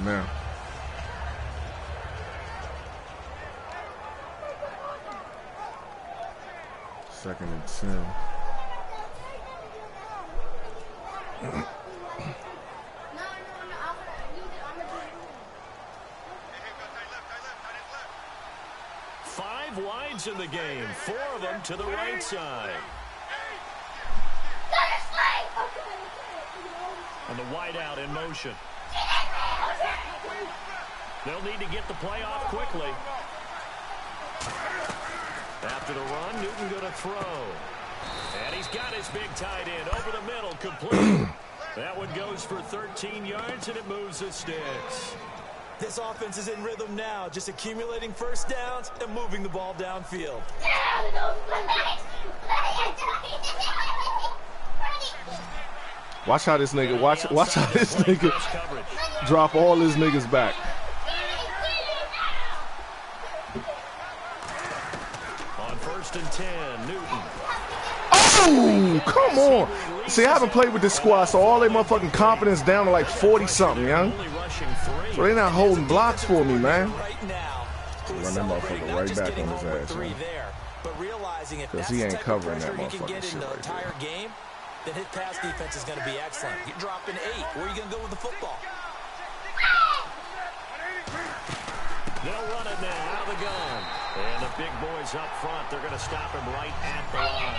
now. Second and 10. Five wides in the game, 4 of them to the right side. And the wideout in motion. They'll need to get the play off quickly. After the run, Newton going to throw. And he's got his big tight end over the middle, complete. That one goes for 13 yards, and it moves the sticks. This offense is in rhythm now, just accumulating first downs and moving the ball downfield. Watch how this nigga, watch how this nigga drop all his niggas back. On 1st and 10, Newton. Oh, come on. See, I haven't played with this squad, so all their motherfucking confidence down to like 40-something, young. So they not holding blocks for me, man. Run that motherfucker right back on his ass, man. Because he ain't covering that motherfucking shit right there. Then his pass defense is going to be excellent. You're dropping 8. Where are you going to go with the football? They'll run it now out of the gun. And the big boys up front, they're going to stop him right at the line.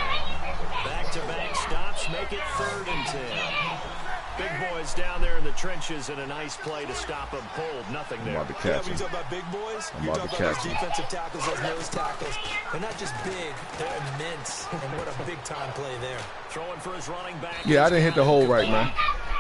Back-to-back stops make it 3rd and 10. Big boys down there in the trenches and a nice play to stop him cold. Nothing there. I'm about to catch him. You talk about big boys, I'm you about talk to about catch those him. defensive tackles, those nose tackles. They're not just big, they're immense. And what a big-time play there. Throwing for his running back. Yeah, I didn't hit the hole right, man.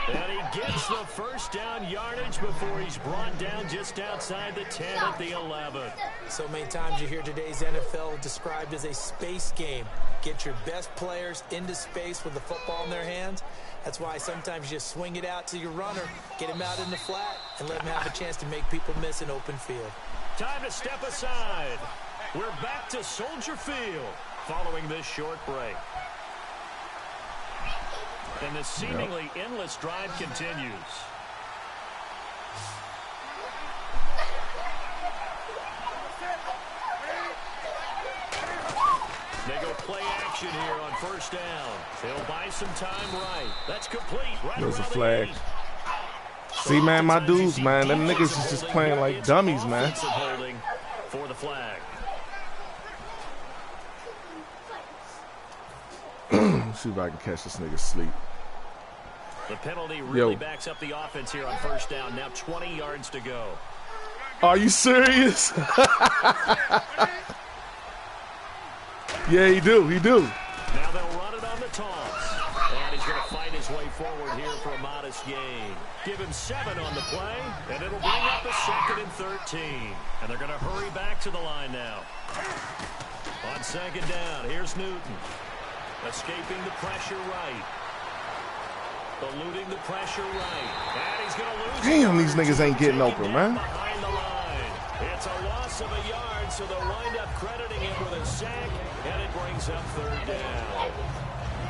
And he gets the first down yardage before he's brought down just outside the 10 at the 11. So many times you hear today's NFL described as a space game. Get your best players into space with the football in their hands. That's why sometimes you just swing it out to your runner, get him out in the flat, and let him have a chance to make people miss an open field. Time to step aside. We're back to Soldier Field following this short break. And the seemingly endless drive continues. They go play action here on 1st down. They'll buy some time right. That's complete. Right. There's a flag. See, man, my dudes, man, them niggas is just playing like dummies, man. Holding for the flag. See if I can catch this nigga sleep. The penalty really backs up the offense here on 1st down. Now 20 yards to go. Are you serious? Yeah, he do. Now they'll run it on the toss. And he's going to fight his way forward here for a modest gain. Give him 7 on the play, and it'll bring up a 2nd and 13. And they're going to hurry back to the line now. On 2nd down, here's Newton. Escaping the pressure right. Eluding the pressure right. And he's going to lose. Damn, these niggas ain't getting open, man. Behind the line. It's a loss of a yard, so they'll wind up crediting him with a sack, and it brings up 3rd down.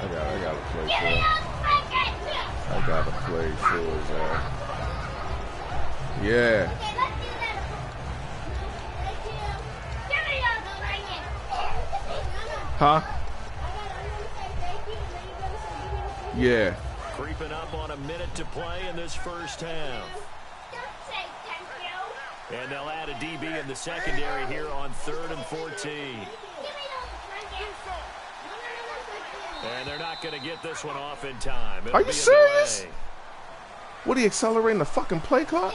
I gotta play for him. I gotta play for his ass. Yeah. Huh? Yeah. Creeping up on a minute to play in this 1st half. And they'll add a DB in the secondary here on 3rd and 14. And they're not going to get this one off in time. Are you serious? What, are you accelerating the fucking play clock?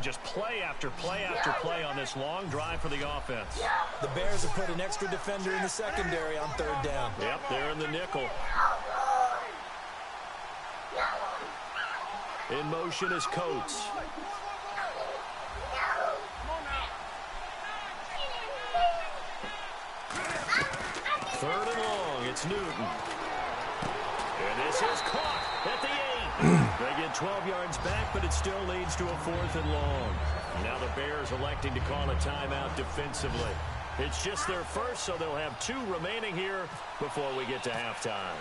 Just play after play after play on this long drive for the offense. The Bears have put an extra defender in the secondary on 3rd down. Yep, they're in the nickel. In motion is Coates. Third and long, it's Newton. And this is caught at the 8. They get 12 yards back, but it still leads to a 4th and long. Now the Bears electing to call a timeout defensively. It's just their first, so they'll have 2 remaining here before we get to halftime.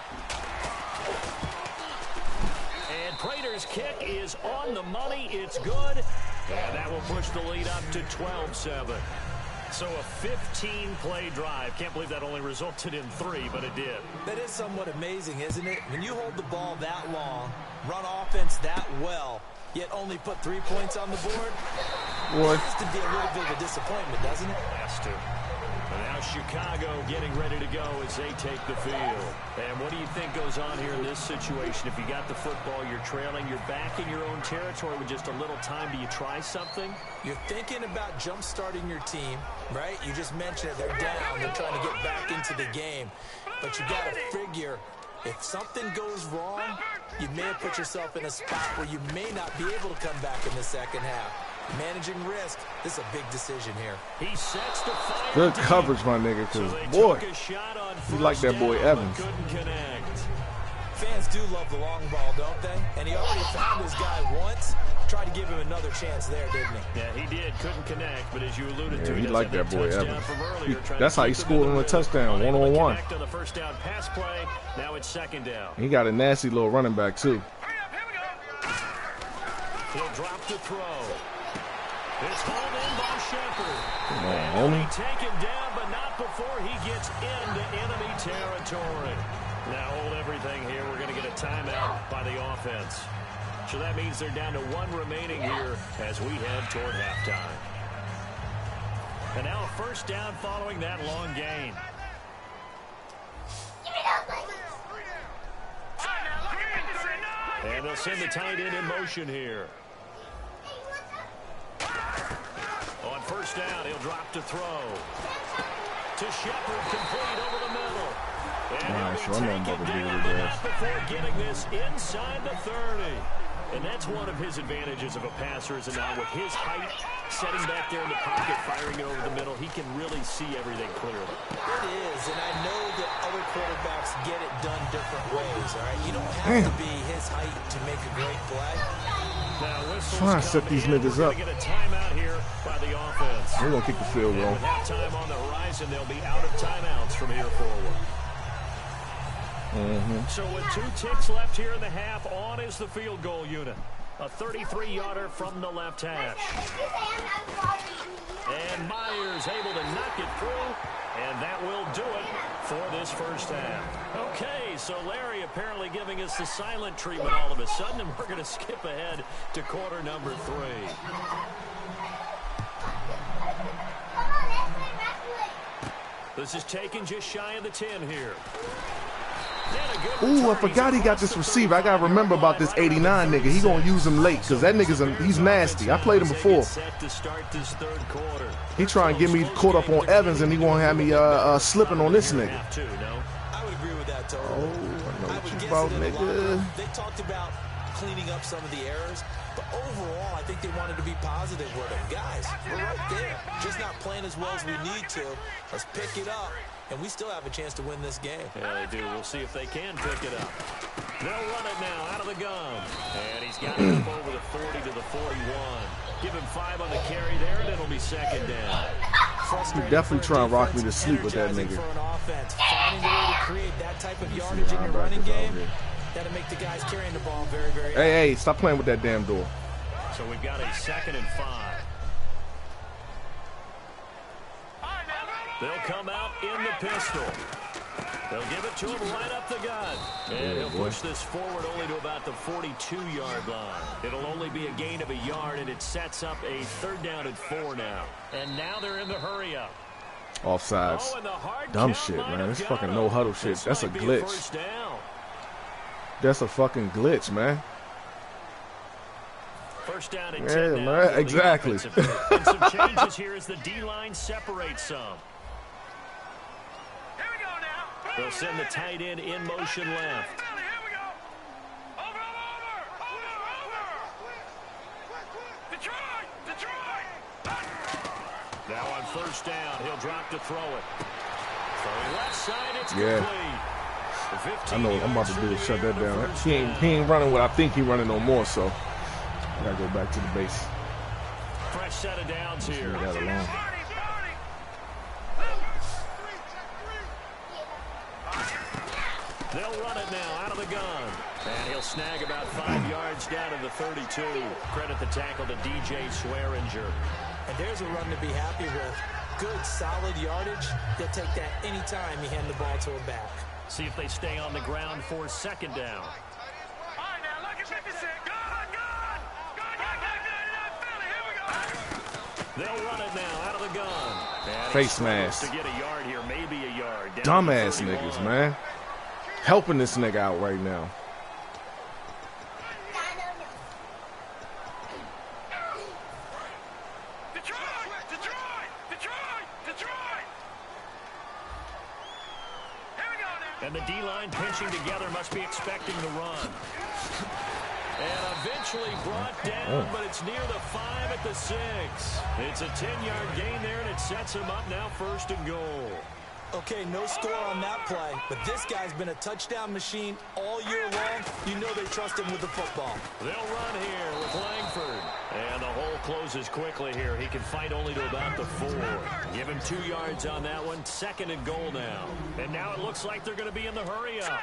And Prater's kick is on the money. It's good. And that will push the lead up to 12-7. So a 15-play drive. Can't believe that only resulted in 3, but it did. That is somewhat amazing, isn't it? When you hold the ball that long, run offense that well, yet only put 3 points on the board, What? it has to be a little bit of a disappointment, doesn't it? Has to. And now Chicago getting ready to go as they take the field. And what do you think goes on here in this situation? If you got the football, you're trailing, you're back in your own territory with just a little time. Do you try something? You're thinking about jump-starting your team, right? You just mentioned it. They're down. They're trying to get back into the game. But you got to figure, if something goes wrong, you may have put yourself in a spot where you may not be able to come back in the second half. Managing risk, this is a big decision here. He sets the fire. Good coverage, my nigga, because, boy, you like that boy Evans. Fans do love the long ball, don't they? And he already found his guy once. Tried to give him another chance there, didn't he? Yeah, he did. Couldn't connect, but as you alluded to, he liked that boy Evans. Earlier, That's how he scored on a touchdown, one-on-one. On the first down pass play. Now it's second down. He got a nasty little running back, too. He'll drop the throw. It's hauled in by Shepard. Come on, homie. Taken down, but not before he gets into enemy territory. Now hold everything here. We're going to get a timeout by the offense. So that means they're down to 1 remaining here as we head toward halftime. And now a first down following that long gain. And they'll send the tight end in motion here. On first down, he'll drop to throw. To Shepard, complete over the middle. And nice, he'll be taken down, but not before getting this inside the 30. And that's one of his advantages of a passer, is now with his height, setting back there in the pocket, firing it over the middle, he can really see everything clearly. It is, and I know that other quarterbacks get it done different ways, all right? You don't have to be his height to make a great play. Trying to set these niggas up. Get a timeout here by the offense. We're going to kick the field goal. With that time on the horizon, they'll be out of timeouts from here forward. So with 2 ticks left here in the half, on is the field goal unit. A 33-yarder from the left hash. And Myers able to knock it through, and that will do it for this first half. Okay, so Larry apparently giving us the silent treatment all of a sudden, and we're going to skip ahead to quarter number 3. This is taken just shy of the 10 here. Ooh, I forgot he got this receiver. I got to remember about this 89 nigga. He going to use him late because that nigga's he's nasty. I played him before. He trying to get me caught up on Evans, and he going to have me slipping on this nigga. I would agree with that, Tony. Oh, I know what you about, nigga. They talked about cleaning up some of the errors, but overall, I think they wanted to be positive with them. Guys, we're right there. Just not playing as well as we need to. Let's pick it up. And we still have a chance to win this game. Yeah, they do. We'll see if they can pick it up. They'll run it now out of the gun. And he's got it up over the 40 to the 41. Give him 5 on the carry there, and it'll be second down. He definitely trying to rock me to sleep with that nigga. For an offense. Finding a way to create that type of yardage in your running game, that'll make the guys carrying the ball very, very Hey, stop playing with that damn door. So we've got a 2nd and 5. They'll come out in the pistol. They'll give it to him right up the gut. And he'll push this forward only to about the 42-yard line. It'll only be a gain of a yard, and it sets up a 3rd down and 4 now. And now they're in the hurry-up. Offsides. Dumb shit, man. This fucking no-huddle shit. That's a glitch. That's a fucking glitch, man. First down and 10 yeah, man, exactly. And some changes here as the D-line separates some. They'll send the tight end in motion left. Now on first down, he'll drop to throw it. Throwing left side, it's complete. I know what I'm about to do is shut that down. He ain't running what I think he running no more, so I gotta go back to the base. Fresh first set of downs here. That alone. They'll run it now out of the gun. And he'll snag about 5 yards down to the 32. Credit the tackle to DJ Swearinger. And there's a run to be happy with. Good, solid yardage. He'll take that anytime you hand the ball to him back. See if they stay on the ground for second down. All right, now look at 56. They'll run it now out of the gun. And Face mask. to get a yard here, maybe a yard. Dumbass niggas, man. Helping this nigga out right now. And the D-line pinching together, must be expecting the run. And eventually brought down, but it's near the 5 at the 6. It's a 10-yard gain there, and it sets him up now 1st and goal. Okay, no score on that play, but this guy's been a touchdown machine all year long. You know they trust him with the football. They'll run here with Langford. And the hole closes quickly here. He can fight only to about the 4. Give him 2 yards on that one. 2nd and goal now. And now it looks like they're going to be in the hurry up.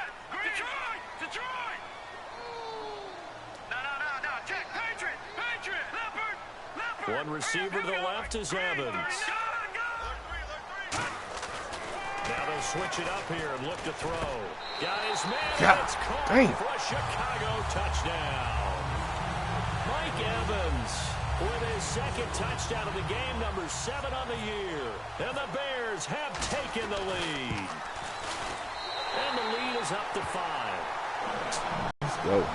Detroit! No. Check. Patriot. Leopard. One receiver to the left is Evans. Now they'll switch it up here and look to throw. Got his man. That's caught for a Chicago touchdown. Mike Evans with his 2nd touchdown of the game, number 7 on the year. And the Bears have taken the lead. And the lead is up to 5. Let's go.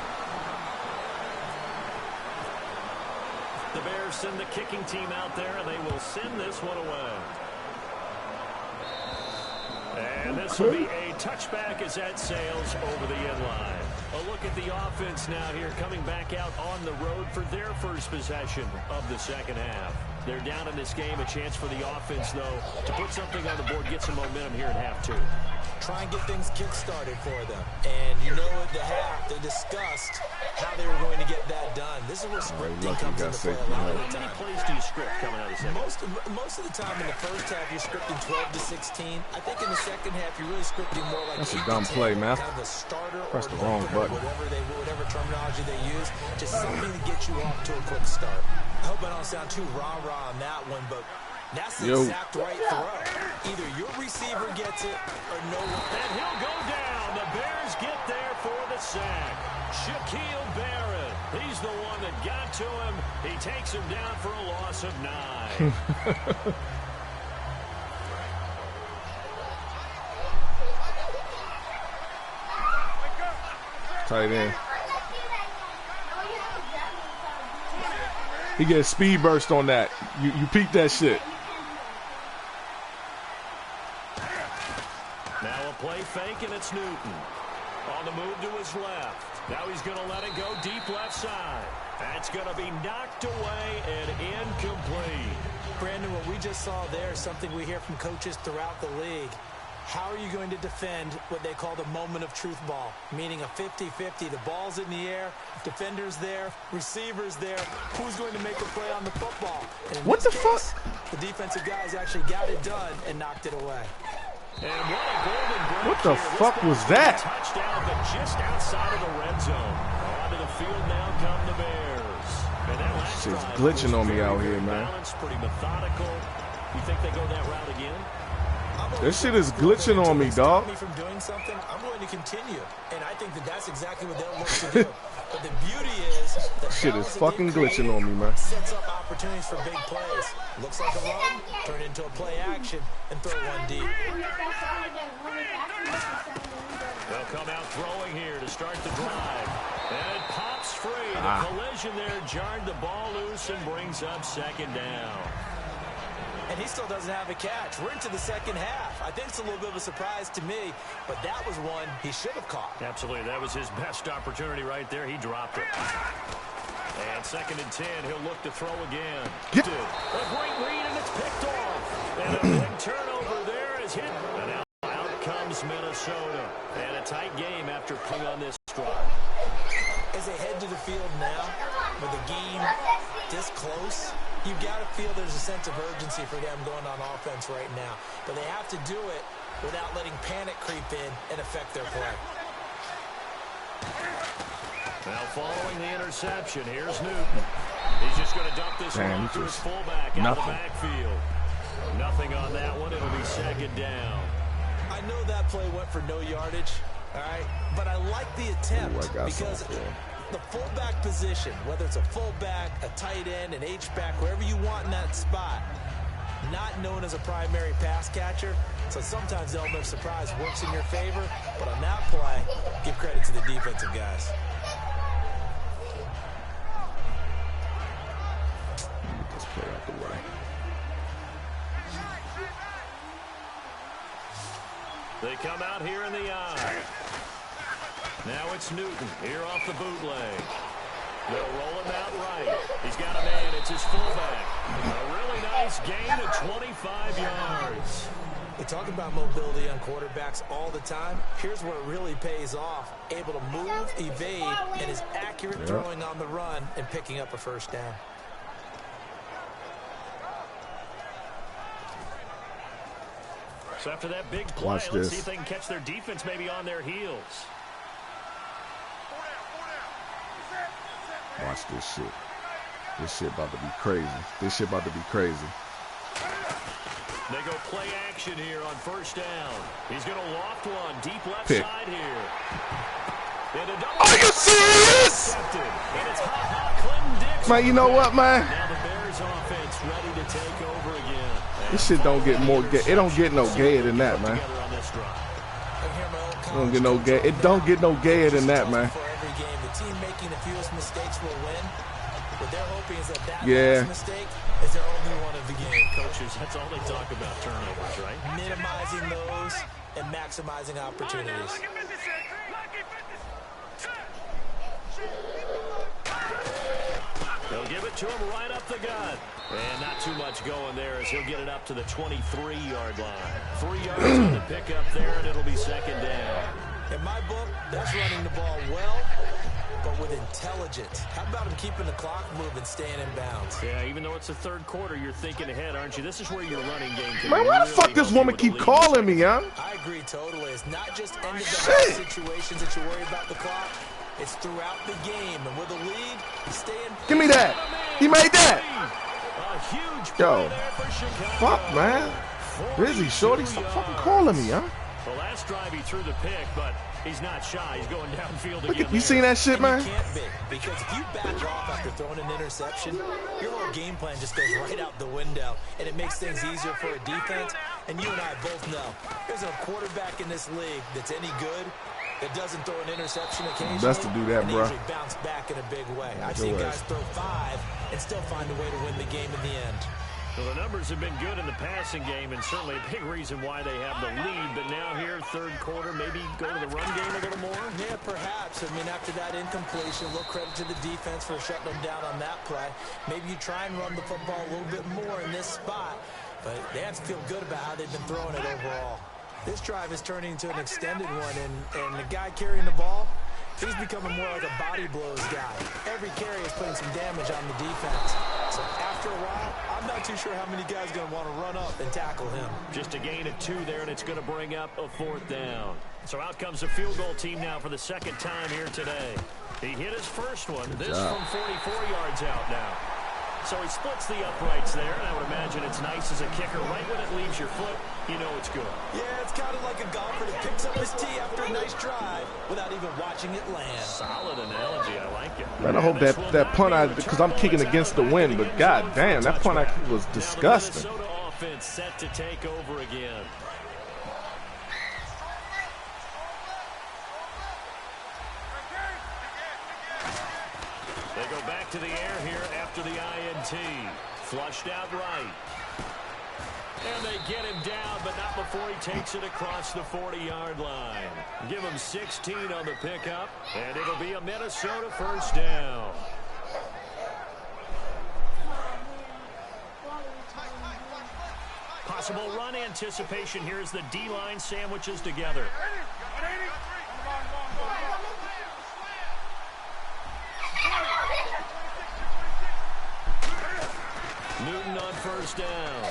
The Bears send the kicking team out there, and they will send this one away. And this will be a touchback as that sails over the end line. A look at the offense now here, coming back out on the road for their first possession of the second half. They're down in this game. A chance for the offense, though, to put something on the board, get some momentum here in half 2. Try and get things kick-started for them. And you know at the half, they discussed how they were going to get that done. This is where scripting comes into play a lot of the time. How many plays do you script coming out of the second? Most of the time in the first half, you're scripting 12 to 16. I think in the second half, you're really scripting more like that's a dumb play, man. Kind of a starter. Press the wrong button. Whatever terminology they use, just something to get you off to a quick start. I hope I don't sound too rah-rah on that one, but that's the exact right throw. Either your receiver gets it or no one. And he'll go down. The Bears get there for the sack. Shaquille Barrett. He's the one that got to him. He takes him down for a loss of 9. Tight end. He gets speed burst on that. You peek that shit. Now a play fake, and it's Newton. On the move to his left. Now he's going to let it go deep left side. That's going to be knocked away and incomplete. Brandon, what we just saw there is something we hear from coaches throughout the league. How are you going to defend what they call the moment of truth ball, meaning a 50-50? The ball's in the air, defender's there, receiver's there. Who's going to make a play on the football? What the fuck? The defensive guys actually got it done and knocked it away. And what the fuck was that? Touchdown, but just outside of the red zone. Onto the field now come the Bears. And that last shit's drive glitching on me very, out here, man. Balanced, pretty methodical. You think they go that route again? This shit is glitching on me, dog. From doing something, I'm going to continue, and I think that's exactly what they'll look to do. But the beauty is that shit is fucking glitching on me, man. Sets up opportunities for big plays. Looks like a run, turn it into a play action, and throw one deep. They'll come out throwing here to start the drive. And it pops free. The collision there jarred the ball loose and brings up second down. And he still doesn't have a catch. We're into the second half. I think it's a little bit of a surprise to me, but that was one he should have caught. Absolutely. That was his best opportunity right there. He dropped it. And 2nd and 10, he'll look to throw again. A great read, and it's picked off. And a big turnover there is hit. And out comes Minnesota. And a tight game after putting on this drive. As they head to the field now, with the game this close, You got to feel there's a sense of urgency for them going on offense right now. But they have to do it without letting panic creep in and affect their play. Now following the interception, here's Newton. He's just going to dump this one off to his fullback out of the backfield. Nothing on that one. It'll be second down. I know that play went for no yardage, all right? But I like the attempt because the fullback position, whether it's a fullback, a tight end, an H-back, wherever you want in that spot, not known as a primary pass catcher. So sometimes the element of surprise works in your favor. But on that play, give credit to the defensive guys. Get this play out the way. They come out here in the eye. Now it's Newton here off the bootleg. They'll roll him out right. He's got a man. It's his fullback. A really nice gain of 25 yards. We talk about mobility on quarterbacks all the time. Here's where it really pays off. Able to move, evade, and is accurate throwing on the run and picking up a first down. So after that big play, let's see if they can catch their defense maybe on their heels. Watch this shit. This shit about to be crazy. This shit about to be crazy. They go play action here on first down. He's going to loft one deep left Pick. side here. Are you serious? And it's Clinton Dix. Man, you know what, man? Now the Bears offense ready to take over again. This shit don't get more gay. It don't get no gayer than that, man. It don't get no gay. It don't get no gayer than that, man. For every game, the team making the fewest mistakes will win. What they're hoping is that last mistake is their only one of the game. Coaches, that's all they talk about, turnovers, right? Minimizing those and maximizing opportunities. They'll give it to him right up the gut. And not too much going there as he'll get it up to the 23-yard line. 3 yards on the pickup there, and it'll be second down. In my book, that's running the ball well, but with intelligence. How about him keeping the clock moving, staying in bounds? Yeah, even though it's the third quarter, you're thinking ahead, aren't you? This is where your running game can Man, why the fuck this woman keep calling me, young? I agree totally. It's not just end of the half situations that you worry about the clock. It's throughout the game, and with a lead, staying. Give me that. He made that. A huge Yo, there for Chicago. fuck, man. Rizzy, shorty, stop fucking calling me, huh? The last drive he threw the pick, but he's not shy. He's going downfield Look again. at you, seen that shit, man? You can't be, because if you back off after throwing an interception, your whole game plan just goes right out the window, and it makes things easier for a defense. And you and I both know there's a quarterback in this league that's any good that doesn't throw an interception occasionally. Best to do that, and bro. Usually bounce back in a big way. I've seen guys throw 5 and still find a way to win the game in the end. Well, the numbers have been good in the passing game, and certainly a big reason why they have the lead. But now here, third quarter, maybe go to the run game a little more? Yeah, perhaps. I mean, after that incompletion, a little credit to the defense for shutting them down on that play. Maybe you try and run the football a little bit more in this spot, but they have to feel good about how they've been throwing it overall. This drive is turning into an extended one, and the guy carrying the ball, he's becoming more like a body blows guy. Every carry is putting some damage on the defense. So after a while, I'm not too sure how many guys are going to want to run up and tackle him. Just a gain of 2 there, and it's going to bring up a 4th down. So out comes the field goal team now for the second time here today. He hit his first one. This from 44 yards out now. So he splits the uprights there, and I would imagine it's nice as a kicker. Right when it leaves your foot, you know it's good. Yeah, it's kind of like a golfer that picks up his tee after a nice drive without even watching it land. Solid analogy. I like it. Man, I hope that punt because I'm kicking against the wind, but god damn, that punt was disgusting. Now the Minnesota offense set to take over again. They go back to the air here after the INT. Flushed out right. And they get him down, but not before he takes it across the 40-yard line. Give him 16 on the pickup, and it'll be a Minnesota first down. Possible run anticipation here as the D-line sandwiches together. first down.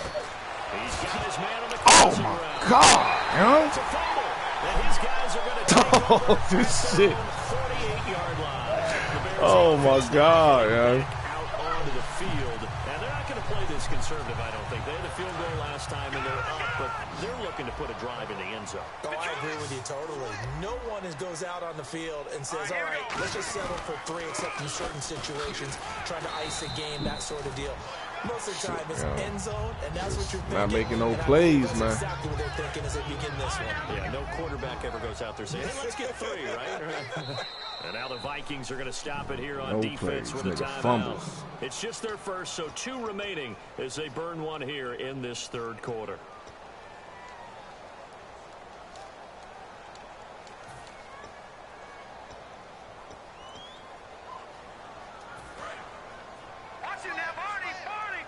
He's got his man on the Oh my God, yo. It's a fumble. And his guys are going to take over This shit. 48-yard line. Oh my God, yo. Out onto the field. And they're not going to play this conservative, I don't think. They had a field goal last time and they're up, but they're looking to put a drive in the end zone. Oh, I agree with you totally. No one goes out on the field and says, all right, let's just settle for 3, except in certain situations, trying to ice a game, that sort of deal. Most of the time, it's end zone, and that's what you're thinking. Not making no plays, man. That's exactly what they're thinking as they begin this one. Yeah, no quarterback ever goes out there saying, hey, let's get 3, right? And now the Vikings are going to stop it here on defense with a timeout. It's just their first, so 2 remaining as they burn 1 here in this third quarter. Watch it now, Barney, Barney.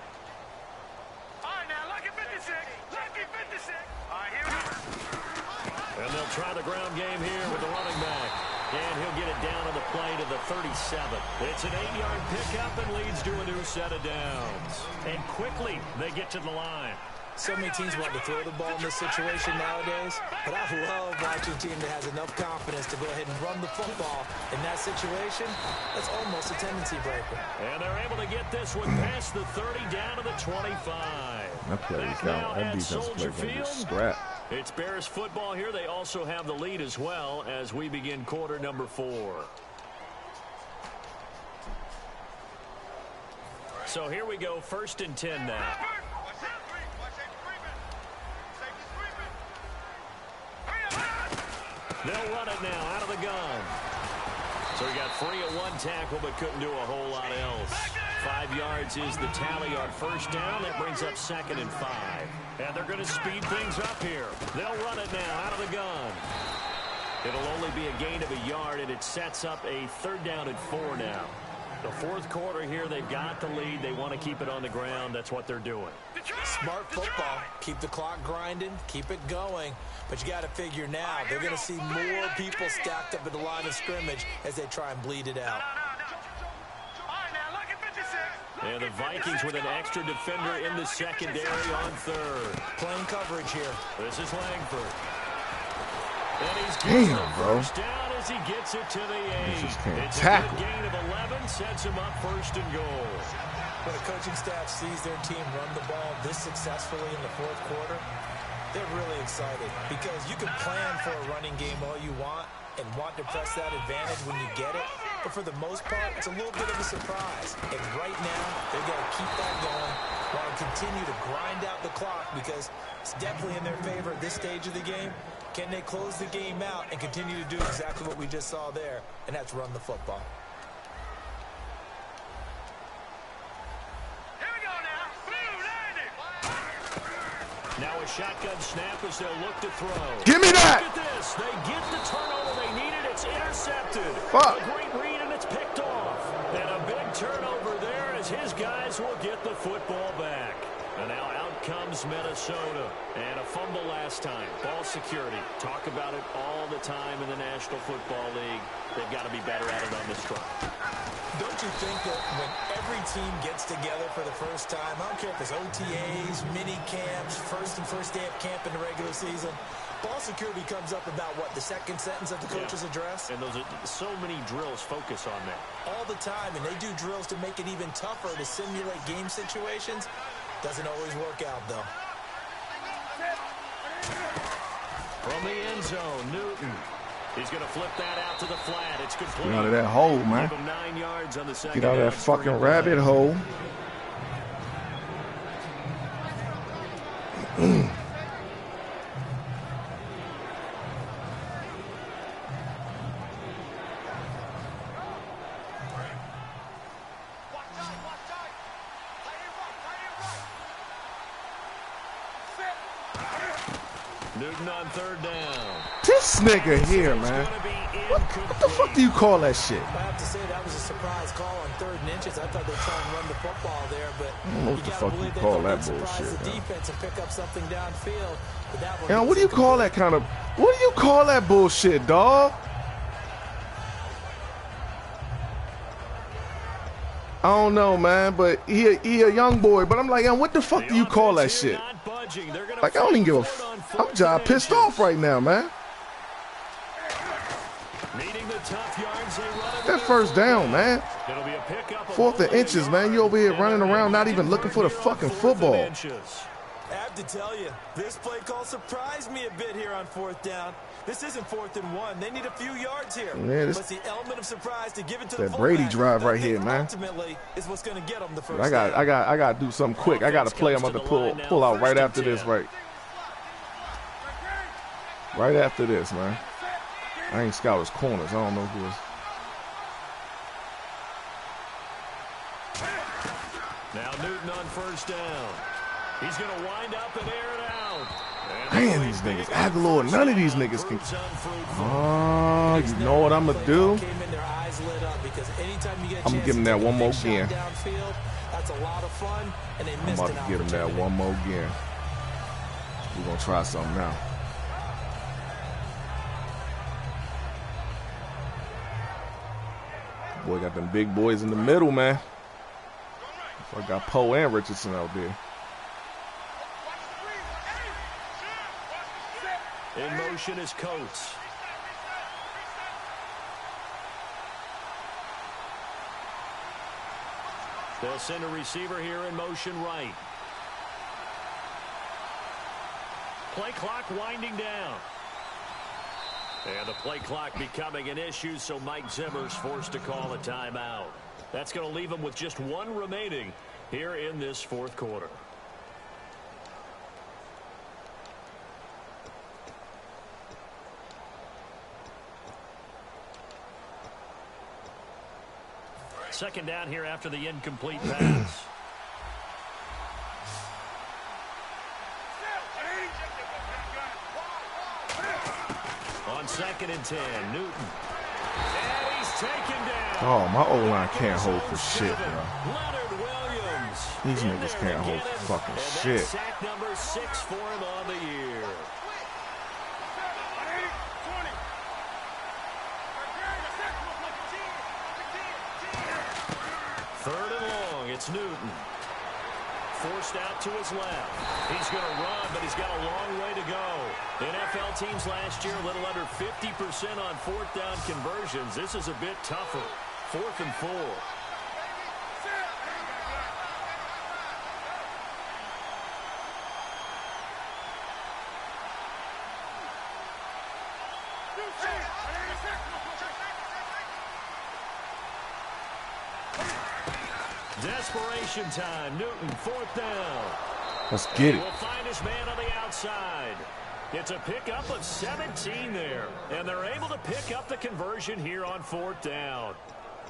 All right, now, lucky 56. Lucky 56. All right, here we go. And they'll try the ground game here with the running back. And he'll get it down on the play to the 37. It's an 8-yard pickup and leads to a new set of downs. And quickly, they get to the line. So many teams want to throw the ball in this situation nowadays, but I love watching a team that has enough confidence to go ahead and run the football. In that situation, that's almost a tendency breaker. And they're able to get this one past the 30 down to the 25. That play Back count. now That at defense Soldier play Field. scrap. It's Bears football here. They also have the lead as well as we begin quarter number 4. So here we go, 1st and 10 now. They'll run it now out of the gun. So he got free at 1 tackle but couldn't do a whole lot else. 5 yards is the tally on first down. That brings up 2nd and 5. And they're going to speed things up here. They'll run it now out of the gun. It'll only be a gain of a yard, and it sets up a 3rd down and 4 now. The 4th quarter here, they've got the lead. They want to keep it on the ground. That's what they're doing. Smart football. Keep the clock grinding. Keep it going. But you got to figure now, they're going to see more people stacked up at the line of scrimmage as they try and bleed it out. And the Vikings with an extra defender in the secondary on 3rd. Playing coverage here. This is Langford. And he's Damn, bro. First down as he gets it to the 8. just can't It's tackle. a good gain of 11, sets him up 1st and goal. When a coaching staff sees their team run the ball this successfully in the 4th quarter, they're really excited because you can plan for a running game all you want and want to press that advantage when you get it. But for the most part, it's a little bit of a surprise. And right now, they've got to keep that going while they continue to grind out the clock because it's definitely in their favor at this stage of the game. Can they close the game out and continue to do exactly what we just saw there, and that's run the football? Here we go now. Blue landed. Now a shotgun snap as they'll look to throw. Give me that! Look at this. They get the turnover they needed. It's intercepted. Fuck. A great read, and it's picked off. And a big turnover there as his guys will get the football back. And now out comes Minnesota. And a fumble last time. Ball security. Talk about it all the time in the National Football League. They've got to be better at it on this drive. Don't you think that when every team gets together for the first time, I don't care if it's OTAs, mini camps, first day of camp in the regular season, ball security comes up about what, the 2nd sentence of the coach's address? And those are so many drills focus on that. All the time, and they do drills to make it even tougher to simulate game situations. Doesn't always work out, though. From the end zone, Newton. He's going to flip that out to the flat. It's complete. Get out of that hole, man. Give him 9 yards on the second. Get out of that fucking rabbit hole. Newton on 3rd down. This nigga here, man. What the fuck do you call that shit? I have to say that was a surprise call on 3rd and inches. I thought they'd try and run the football there, but I don't know what the fuck you call that bullshit. The defense and pick up something downfield. But that one Yo, what do you call that kind of? What do you call that bullshit, dog? don't know, man, but he a young boy. But I'm like, yo, what the fuck do you call that shit? Like, I don't even give a I'm just pissed off right now, man. That first down, man. 4th and inches, man. You over here running around not even looking for the fucking football. I have to tell you, this play call surprised me a bit here on 4th down. This isn't 4th and 1. They need a few yards here. Yeah, but the element of surprise to give it to that the Brady drive right here, man. Ultimately is what's going to get them the first I got to do something quick. I got to play. I'm about to pull out right after this, right after this, man. I ain't scout his corners. I don't know who is. Now Newton on 1st down. He's going to wind up and air it out. Man, these niggas, Aguilar, none of these niggas can. Oh, you know what I'm going to do? I'm going to give him that one more again. I'm about to give him that one more again. We're going to try something now. Boy, got them big boys in the middle, man. So I got Poe and Richardson out there. In motion is Coates. They'll send a receiver here in motion right. Play clock winding down. And the play clock becoming an issue, so Mike Zimmer's forced to call a timeout. That's going to leave him with just one remaining here in this 4th quarter. Second down here after the incomplete pass. On 2nd and 10, Newton. And he's taken down. Oh, my O-line can't hold for shit, bro. Leonard Williams. These niggas can't hold for fucking shit. Sack number 6 for him on the year. Third and long, it's Newton. Forced out to his left. He's going to run, but he's got a long way to go. NFL teams last year, a little under 50% on 4th down conversions. This is a bit tougher. 4th and 4. Desperation time. Newton, 4th down. Let's get it. Will find his man on the outside. It's a pickup of 17 there, and they're able to pick up the conversion here on 4th down.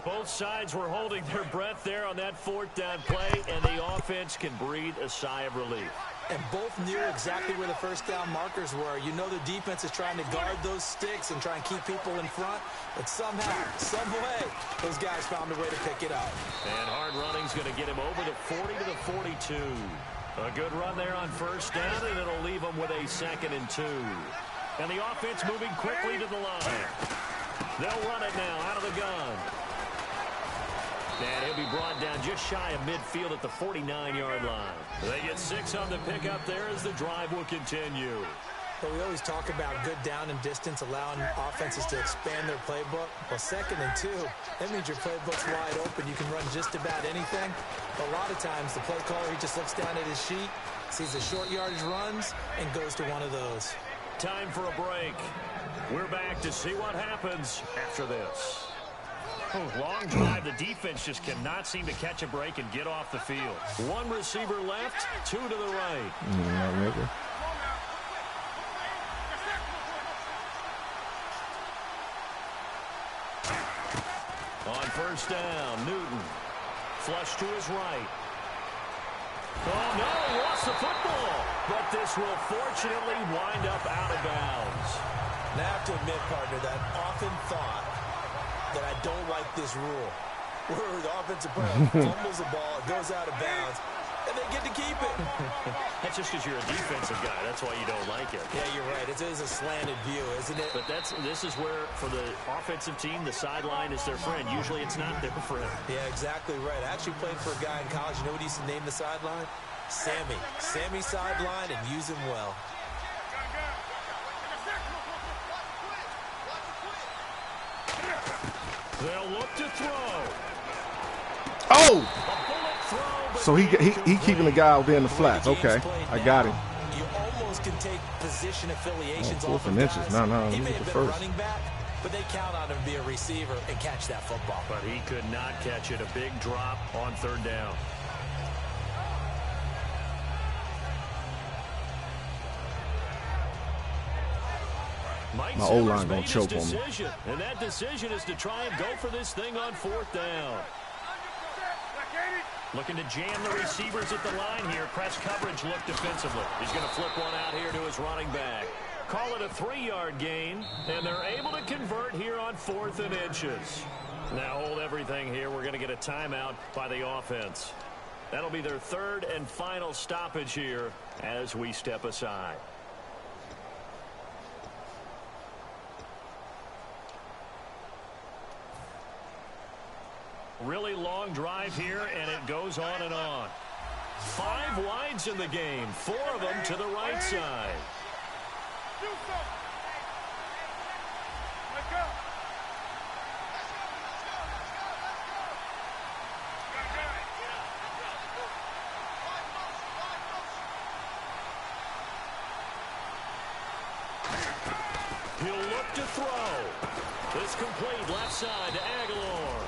Both sides were holding their breath there on that 4th down play, and the offense can breathe a sigh of relief. And both knew exactly where the first down markers were. You know the defense is trying to guard those sticks and try and keep people in front. But somehow, some way, those guys found a way to pick it up. And hard running's going to get him over the 40 to the 42. A good run there on 1st down, and it'll leave him with a 2nd and 2. And the offense moving quickly to the line. They'll run it now out of the gun. And he'll be brought down just shy of midfield at the 49-yard line. They get 6 on the pickup there as the drive will continue. But we always talk about good down and distance, allowing offenses to expand their playbook. Well, 2nd and 2, that means your playbook's wide open. You can run just about anything. But a lot of times, the play caller, he just looks down at his sheet, sees the short yardage runs, and goes to one of those. Time for a break. We're back to see what happens after this. Long drive. The defense just cannot seem to catch a break and get off the field. One receiver left, 2 to the right. On 1st down, Newton. Flush to his right. Oh, no, he lost the football. But this will fortunately wind up out of bounds. And I have to admit, partner, that I often thought that I don't like this rule, where the offensive player fumbles the ball, it goes out of bounds. and they get to keep it. That's just because you're a defensive guy. That's why you don't like it. Yeah, you're right. It is a slanted view, isn't it? But this is where, for the offensive team, the sideline is their friend. Usually it's not their friend. Yeah, exactly right. I actually played for a guy in college. You know what he used to name the sideline? Sammy. Sammy sideline, and use him well. They'll look to throw. Oh! So he keeping the guy out there in the flats. Okay, I got him. You almost can take position affiliations off Fourth and of inches. guys. No, He he may was have the been a first. running back, but they count on him to be a receiver and catch that football. But he could not catch it. A big drop on third down. My O-line gonna choke on me. And that decision is to try and go for this thing on fourth down. Looking to jam the receivers at the line here. Press coverage look defensively. He's going to flip one out here to his running back. Call it a 3-yard gain, and they're able to convert here on 4th and inches. Now hold everything here. We're going to get a timeout by the offense. That'll be their 3rd and final stoppage here as we step aside. Really long drive here, and it goes on and on. 5 wides in the game, 4 of them to the right side. He'll look to throw. It's complete left side to Aguilar.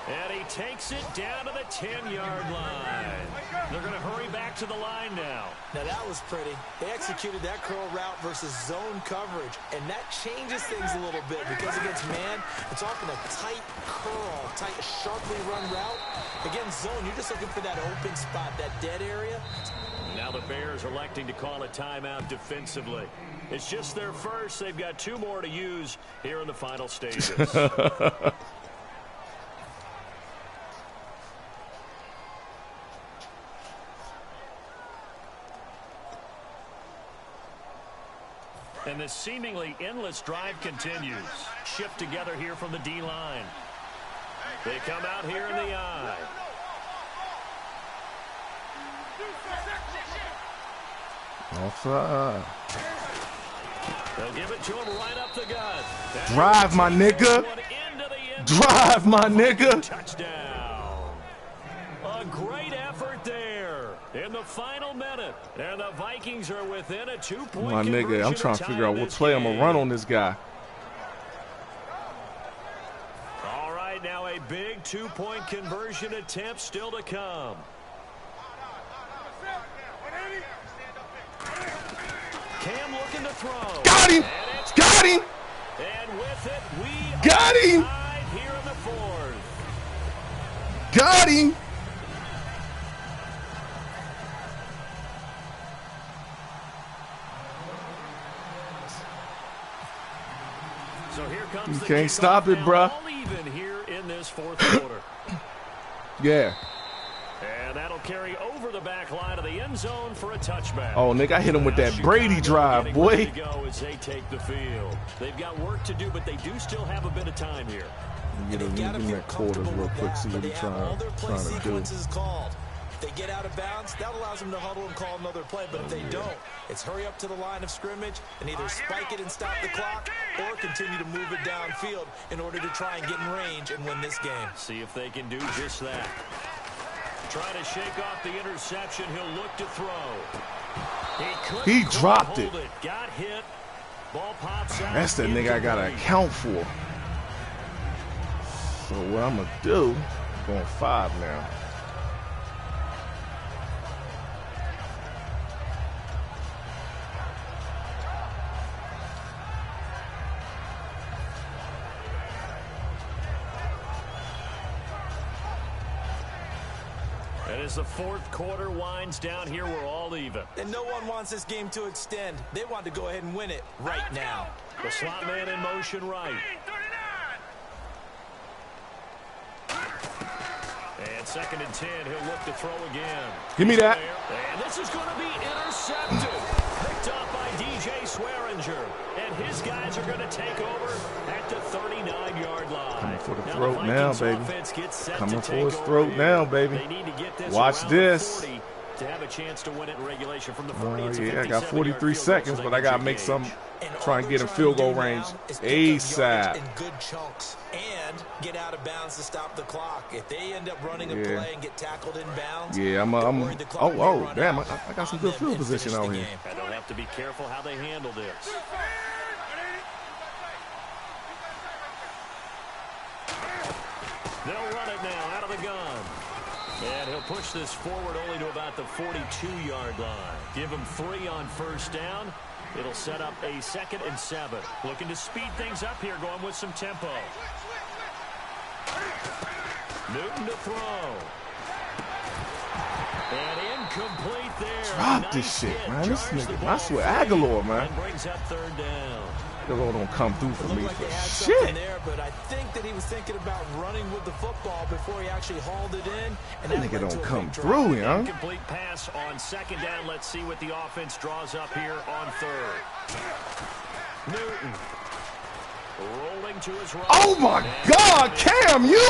And he takes it down to the 10-yard line. They're going to hurry back to the line now. Now, that was pretty. They executed that curl route versus zone coverage, and that changes things a little bit because against man, it's often a tight curl, tight, sharply run route. Against zone, you're just looking for that open spot, that dead area. Now the Bears electing to call a timeout defensively. It's just their first. They've got 2 more to use here in the final stages. And this seemingly endless drive continues. Shift together here from the D-line. They come out here in the I. Offside. They'll give it to him right up the gut. Drive, my nigga. Drive, my nigga. Touchdown. A great effort there in the final minute. And the Vikings are within a 2-point My nigga, I'm trying to figure out what play I'm going to run on this guy. All right, now a big 2-point conversion attempt still to come. Cam looking to throw. Got him! Got him! And with it, we got him! tied here in the 4th. Got him! So here comes You can't stop it, bruh. All even here in this 4th quarter. Yeah. And that'll carry over the back line of the end zone for a touchback. Oh, nigga, I hit him with that Brady drive, boy. Go as they take the field. They've got work to do, but they do still have a bit of time here. Get him that quarters real quick, see what he's trying to do. Called. If they get out of bounds, that allows them to huddle and call another play. But if they don't, it's hurry up to the line of scrimmage and either spike it and stop the clock or continue to move it downfield in order to try and get in range and win this game. See if they can do just that. Trying to shake off the interception. He'll look to throw. He dropped it. Got hit. Ball pops out. That's the nigga I got to account for. So what I'm going to do, I'm going 5 now. And as the 4th quarter winds down here, we're all even. And no one wants this game to extend. They want to go ahead and win it right now. The slot man in motion right. And 2nd and 10, he'll look to throw again. Give me that. And this is going to be intercepted. Picked up by DJ Swearinger. And his guys are going to take over at the 39-yard line. Coming for the throat now, baby. Coming for his throat now, baby. Watch this. To have a chance to win it in regulation from the 40 yeah, I got 43 seconds, but I got to make some, try and get in field goal range ASAP. In good chunks and get out of bounds to stop the clock. If they end up running a play and get tackled in bounds, oh, damn, I got some good field position out here. And they'll have to be careful how they handle this. They'll run it now out of the gun. And he'll push this forward only to about the 42-yard line. Give him 3 on 1st down. It'll set up a 2nd and 7. Looking to speed things up here, going with some tempo. Newton to throw. And incomplete there. Drop this shit, man. This nigga, I swear, Aguilar, man. And brings up 3rd down. Aguilar don't come through for me Like for they had shit. something there, but I think that he was thinking about running with the football before he actually hauled it in. And That nigga don't come through, you know? Incomplete pass on 2nd down. Let's see what the offense draws up here on 3rd. Newton rolling to his right. Oh my God, Cam, you?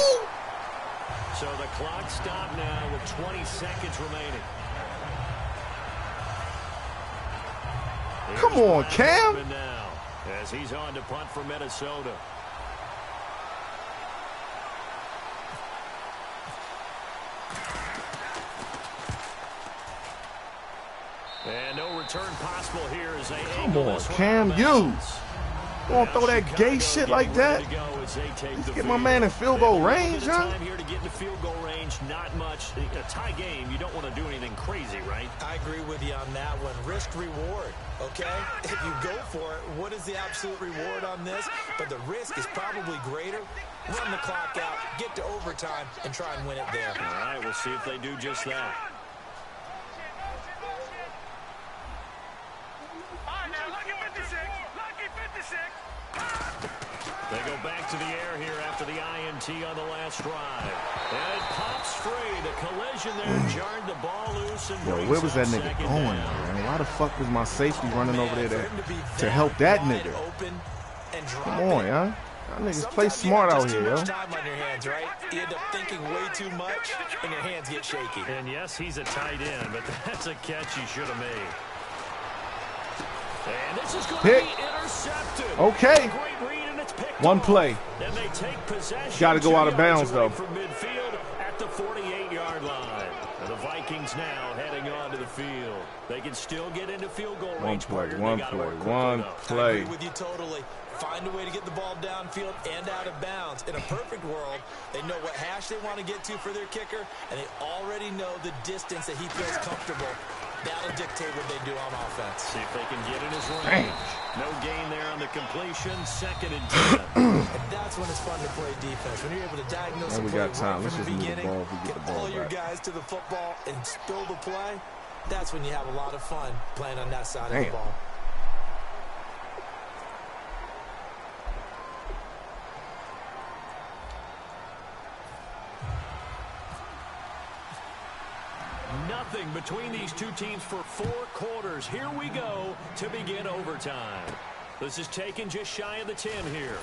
So the clock stopped now with 20 seconds remaining. Come on, Cam. Now, as he's on to punt for Minnesota. And no return possible here as they Come on, Cam, you. Gonna throw that gay shit like that? Let's get my man in field goal range, huh? Time here to get into field goal range, not much. A tie game, you don't want to do anything crazy, right? I agree with you on that one. Risk reward, okay? If you go for it, what is the absolute reward on this? But the risk is probably greater. Run the clock out, get to overtime, and try and win it there. All right, we'll see if they do just that. They go back to the air here after the INT on the last drive. And it pops free. The collision there jarred the ball loose. And Yo, where was that nigga going, man? Why the fuck was my safety running over there to help that nigga? Come on, y'all. Y'all niggas play smart out here, yo. Time on your hands, right? You end up thinking way too much, and your hands get shaky. And yes, he's a tight end, but that's a catch he should have made. And this is going to be intercepted. Okay. Great read, and it's picked One off. play. And they take possession. Got to go out of 2 bounds, yards away though. From midfield at the 48-yard line. And the Vikings now heading onto the field. They can still get into field goal range. One play. I agree with you totally. Find a way to get the ball downfield and out of bounds. In a perfect world, they know what hash they want to get to for their kicker, and they already know the distance that he feels comfortable. That'll dictate what they do on offense. See if they can get in his range. No gain there on the completion. 2nd and 10. And that's when it's fun to play defense. When you're able to diagnose And we got time. Let's from just the move the beginning, ball if we get the ball all your back. guys to the football and spill the play. That's when you have a lot of fun playing on that side of the ball. Nothing between these two teams for 4 quarters. Here we go to begin overtime. This is taken just shy of the 10 here.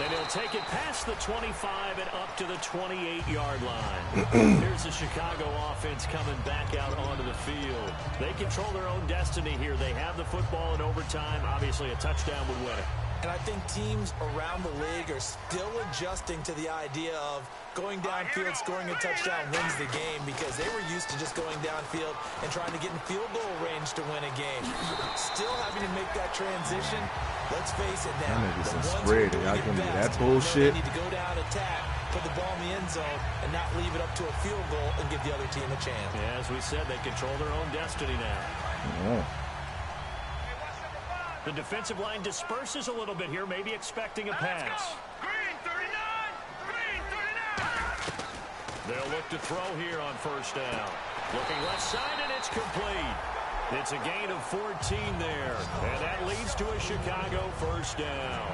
And he'll take it past the 25 and up to the 28-yard line. Here's the Chicago offense coming back out onto the field. They control their own destiny here. They have the football in overtime. Obviously, a touchdown would win it. And I think teams around the league are still adjusting to the idea of going downfield, scoring a touchdown wins the game, because they were used to just going downfield and trying to get in field goal range to win a game. Still having to make that transition. Let's face it now. The ones who are doing it best, that bullshit. They need to go down, attack, put the ball in the end zone, and not leave it up to a field goal and give the other team a chance. Yeah, as we said, they control their own destiny now. Yeah. The defensive line disperses a little bit here, maybe expecting a pass. Green 39! Green 39! They'll look to throw here on 1st down. Looking left side, and it's complete. It's a gain of 14 there, and that leads to a Chicago 1st down.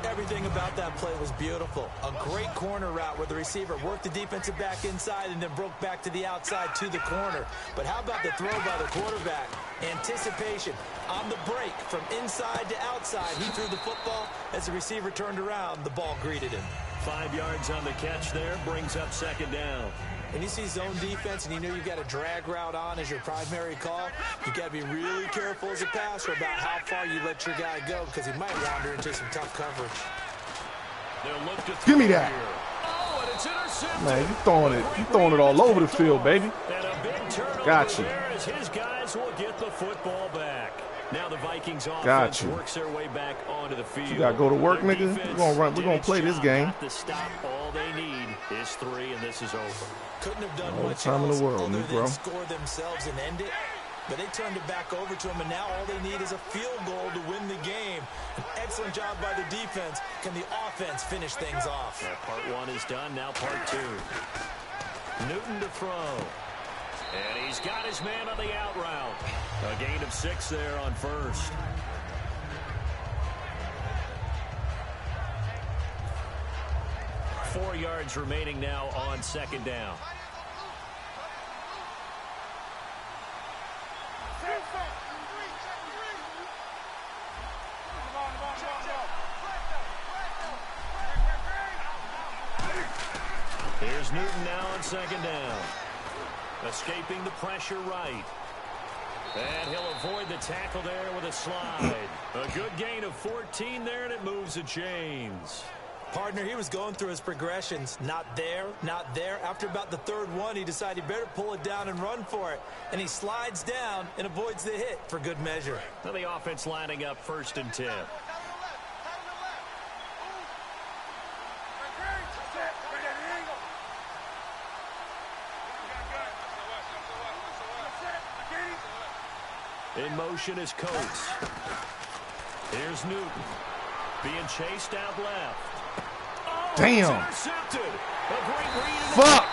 Everything about that play was beautiful. A great corner route where the receiver worked the defensive back inside and then broke back to the outside to the corner. But how about the throw by the quarterback? Anticipation on the break from inside to outside. He threw the football. As the receiver turned around, the ball greeted him. 5 yards on the catch there, brings up second down. When you see zone defense and you know you've got a drag route on as your primary call, you've got to be really careful as a passer about how far you let your guy go because he might wander into some tough coverage. Give me that. Oh, and it's intercepted. Man, you throwing it all over the field, baby. And a big turnover Got you. there as his guys will get the football back. Now the Vikings offense works their way back onto the field. You gotta go to work, nigga. We're gonna play this game. To stop, all they need is 3, and this is over. Couldn't have done All the much time in the else world, other Negro. than score themselves and end it. But they turned it back over to him, and now all they need is a field goal to win the game. An excellent job by the defense. Can the offense finish things off? Yeah, part 1 is done, now part 2. Newton to throw. And he's got his man on the out route. A gain of 6 there on first. Four yards remaining now on second down. Here's Newton now on second down. Escaping the pressure right. And he'll avoid the tackle there with a slide. A good gain of 14 there, and it moves the chains. Partner, he was going through his progressions. Not there, not there. After about the third one, he decided he better pull it down and run for it. And he slides down and avoids the hit for good measure. Now the offense lining up 1st and 10. In motion is Coates. Here's Newton. Being chased out left. Oh, damn. Intercepted. A great read. Fuck.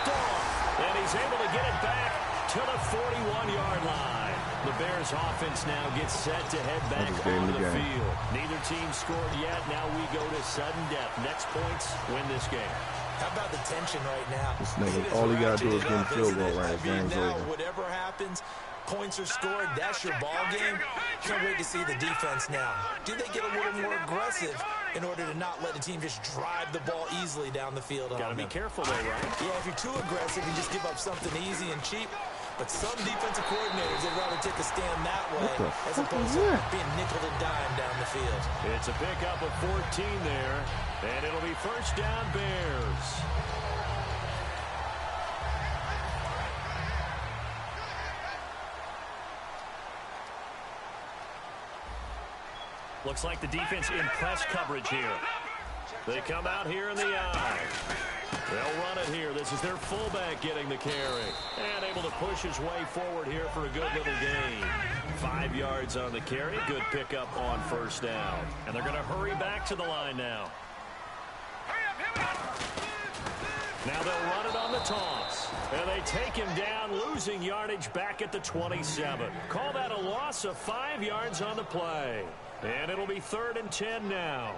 And he's able to get it back to the 41-yard line. The Bears offense now gets set to head back onto the field. Neither team scored yet. Now we go to sudden death. Next points win this game. How about the tension right now? This nigga, all he got to do is get a field goal right. Game's over. Whatever happens, points are scored. That's your ball game. Can't wait to see the defense now. Do they get a little more aggressive in order to not let the team just drive the ball easily down the field? Got to be careful though, right? Yeah, if you're too aggressive, you just give up something easy and cheap. But some defensive coordinators, they'd rather take a stand that way as opposed to being nickel and dime down the field. It's a pickup of 14 there, and it'll be first down Bears. Looks like the defense in press coverage here. They come out here in the eye. They'll run it here. This is their fullback getting the carry. And able to push his way forward here for a good little gain. 5 yards on the carry. Good pickup on first down. And they're going to hurry back to the line now. Now they'll run it on the toss. And they take him down, losing yardage back at the 27. Call that a loss of 5 yards on the play. And it'll be 3rd and 10 now.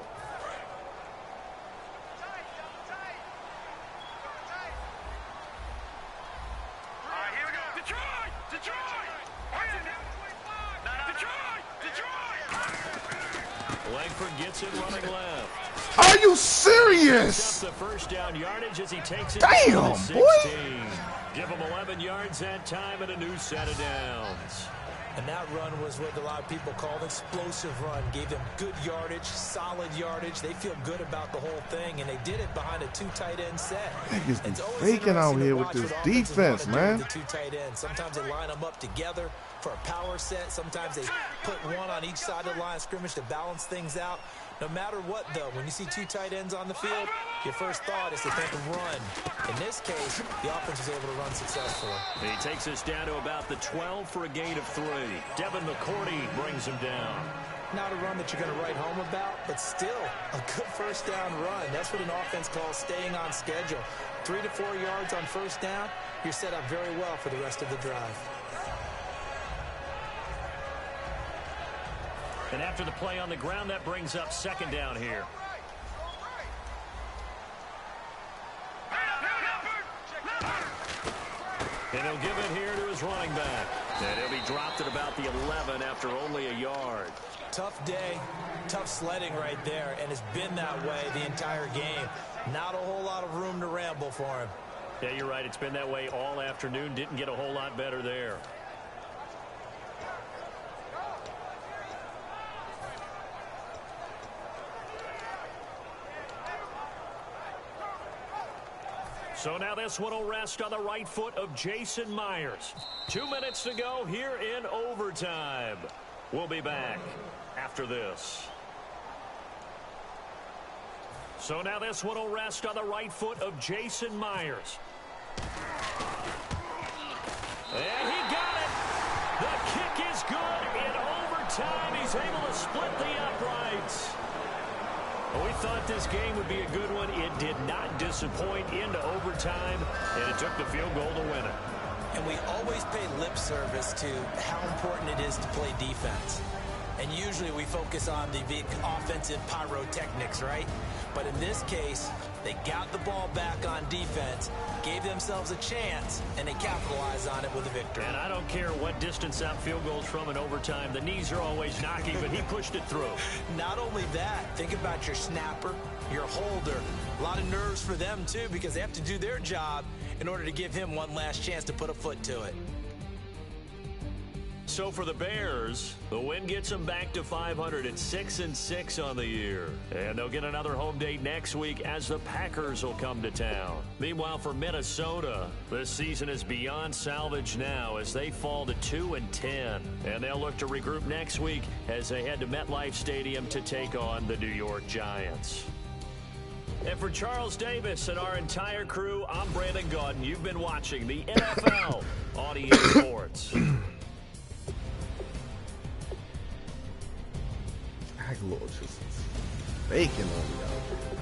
Langford gets it running left. Are you serious? The first down yardage as he takes it. Damn, boy. Give him 11 yards that time and a new set of downs. And that run was what a lot of people call an explosive run. Gave them good yardage, solid yardage. They feel good about the whole thing, and they did it behind a 2 tight end set. Niggas be faking out here with this defense, man. The 2 tight ends. Sometimes they line them up together for a power set. Sometimes they put one on each side of the line of scrimmage to balance things out. No matter what, though, when you see 2 tight ends on the field, your first thought is to think of run. In this case, the offense was able to run successfully. He takes us down to about the 12 for a gain of 3. Devin McCourty brings him down. Not a run that you're going to write home about, but still a good first down run. That's what an offense calls staying on schedule. 3 to 4 yards on first down, you're set up very well for the rest of the drive. And after the play on the ground, that brings up second down here. And he'll give it here to his running back. And he'll be dropped at about the 11 after only a yard. Tough day, tough sledding right there, and it's been that way the entire game. Not a whole lot of room to ramble for him. Yeah, you're right. It's been that way all afternoon. Didn't get a whole lot better there. So now this one will rest on the right foot of Jason Myers. 2 minutes to go here in overtime. We'll be back after this. So now this one will rest on the right foot of Jason Myers. And he got it. The kick is good in overtime. He's able to split the uprights. We thought this game would be a good one. It did not disappoint into overtime, and it took the field goal to win it. And we always pay lip service to how important it is to play defense. And usually we focus on the big offensive pyrotechnics, right? But in this case, they got the ball back on defense, gave themselves a chance, and they capitalized on it with a victory. And I don't care what distance out field goals from in overtime. The knees are always knocking, but he pushed it through. Not only that, think about your snapper, your holder. A lot of nerves for them, too, because they have to do their job in order to give him one last chance to put a foot to it. So for the Bears, the win gets them back to 500 at 6-6 on the year. And they'll get another home date next week as the Packers will come to town. Meanwhile, for Minnesota, this season is beyond salvage now as they fall to 2-10. And they'll look to regroup next week as they head to MetLife Stadium to take on the New York Giants. And for Charles Davis and our entire crew, I'm Brandon Gaudin. You've been watching the NFL on EA Sports. Just bacon on me out there.